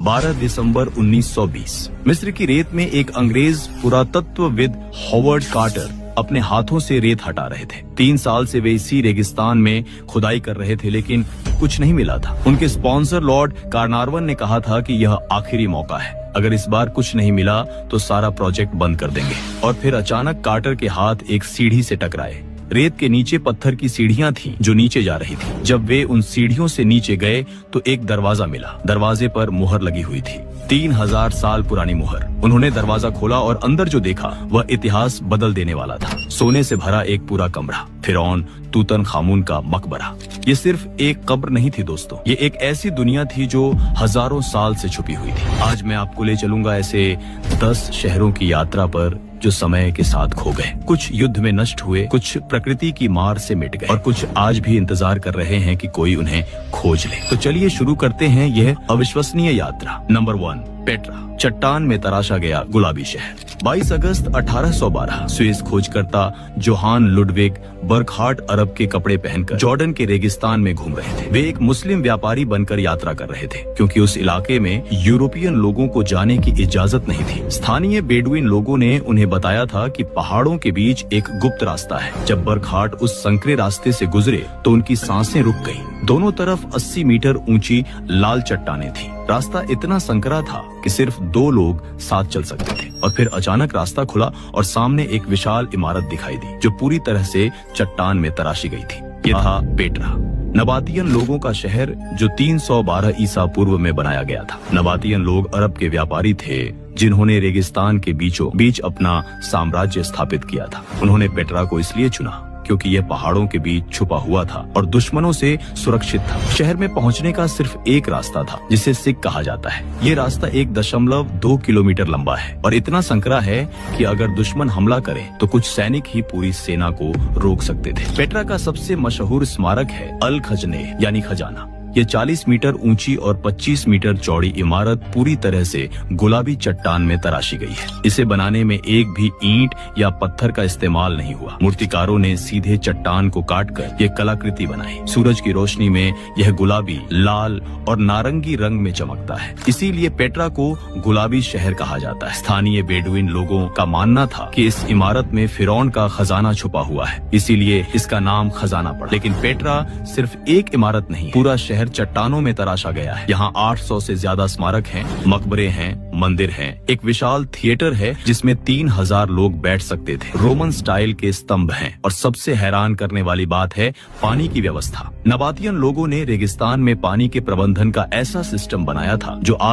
12 दिसंबर 1920 मिस्र की रेत में एक अंग्रेज पुरातत्वविद हॉवर्ड कार्टर अपने हाथों से रेत हटा रहे थे। 3 साल से वे इसी रेगिस्तान में खुदाई कर रहे थे, लेकिन कुछ नहीं मिला था। उनके स्पॉन्सर लॉर्ड कार्नारवन ने कहा था कि यह आखिरी मौका है, अगर इस बार कुछ नहीं मिला तो सारा प्रोजेक्ट बंद कर देंगे। और फिर अचानक कार्टर के हाथ एक सीढ़ी से टकराए। रेत के नीचे पत्थर की सीढ़ियां थीं जो नीचे जा रही थी। जब वे उन सीढ़ियों से नीचे गए तो एक दरवाजा मिला। दरवाजे पर मुहर लगी हुई थी, 3000 साल पुरानी मुहर। उन्होंने दरवाजा खोला और अंदर जो देखा वह इतिहास बदल देने वाला था। सोने से भरा एक पूरा कमरा, फिरौन तूतनखामुन का मकबरा। ये सिर्फ एक कब्र नहीं थी दोस्तों, ये एक ऐसी दुनिया थी जो हजारों साल से छुपी हुई थी। आज मैं आपको ले चलूंगा ऐसे 10 शहरों की यात्रा पर जो समय के साथ खो गए। कुछ युद्ध में नष्ट हुए, कुछ प्रकृति की मार से मिट गए और कुछ आज भी इंतजार कर रहे हैं कि कोई उन्हें खोज ले। तो चलिए शुरू करते हैं यह अविश्वसनीय यात्रा। नंबर 1, पेट्रा, चट्टान में तराशा गया गुलाबी शहर। 22 अगस्त 1812 स्विस खोजकर्ता जोहान लुडविग बर्गहार्ट अरब के कपड़े पहनकर जॉर्डन के रेगिस्तान में घूम रहे थे। वे एक मुस्लिम व्यापारी बनकर यात्रा कर रहे थे, क्योंकि उस इलाके में यूरोपियन लोगों को जाने की इजाजत नहीं थी। स्थानीय बेडुइन लोगों ने उन्हें बताया था कि पहाड़ों के बीच एक गुप्त रास्ता है। जब बर्गहार्ट उस संकरे रास्ते से गुजरे तो उनकी सांसें रुक गईं। दोनों तरफ 80 मीटर ऊंची लाल चट्टानें थीं। रास्ता इतना संकरा था कि सिर्फ 2 लोग साथ चल सकते थे। और फिर अचानक रास्ता खुला और सामने एक विशाल इमारत दिखाई दी जो पूरी तरह से चट्टान में तराशी गई थी। ये था पेट्रा, नबातियन लोगों का शहर जो 312 ईसा पूर्व में बनाया गया था। नबातियन लोग अरब के व्यापारी थे जिन्होंने रेगिस्तान के बीचों बीच अपना साम्राज्य स्थापित किया था। उन्होंने पेट्रा को इसलिए चुना क्योंकि यह पहाड़ों के बीच छुपा हुआ था और दुश्मनों से सुरक्षित था। शहर में पहुंचने का सिर्फ एक रास्ता था, जिसे सिक कहा जाता है। ये रास्ता 1.2 किलोमीटर लंबा है और इतना संकरा है कि अगर दुश्मन हमला करे तो कुछ सैनिक ही पूरी सेना को रोक सकते थे। पेट्रा का सबसे मशहूर स्मारक है अल खजने यानी खजाना। ये 40 मीटर ऊंची और 25 मीटर चौड़ी इमारत पूरी तरह से गुलाबी चट्टान में तराशी गई है। इसे बनाने में एक भी ईंट या पत्थर का इस्तेमाल नहीं हुआ। मूर्तिकारों ने सीधे चट्टान को काटकर ये कलाकृति बनाई। सूरज की रोशनी में यह गुलाबी, लाल और नारंगी रंग में चमकता है। इसीलिए पेट्रा को गुलाबी शहर कहा जाता है। स्थानीय बेडुइन लोगों का मानना था कि इस इमारत में फिरौन का खजाना छुपा हुआ है, इसीलिए इसका नाम खजाना पड़ा। लेकिन पेट्रा सिर्फ एक इमारत नहीं, पूरा शहर चट्टानों में तराशा गया है। यहाँ 800 से ज्यादा स्मारक हैं, मकबरे हैं, मंदिर हैं, एक विशाल थिएटर है जिसमें 3000 लोग बैठ सकते थे, रोमन स्टाइल के स्तंभ हैं और सबसे हैरान करने वाली बात है पानी की व्यवस्था। नबातियन लोगों ने रेगिस्तान में पानी के प्रबंधन का ऐसा सिस्टम बनाया था जो आज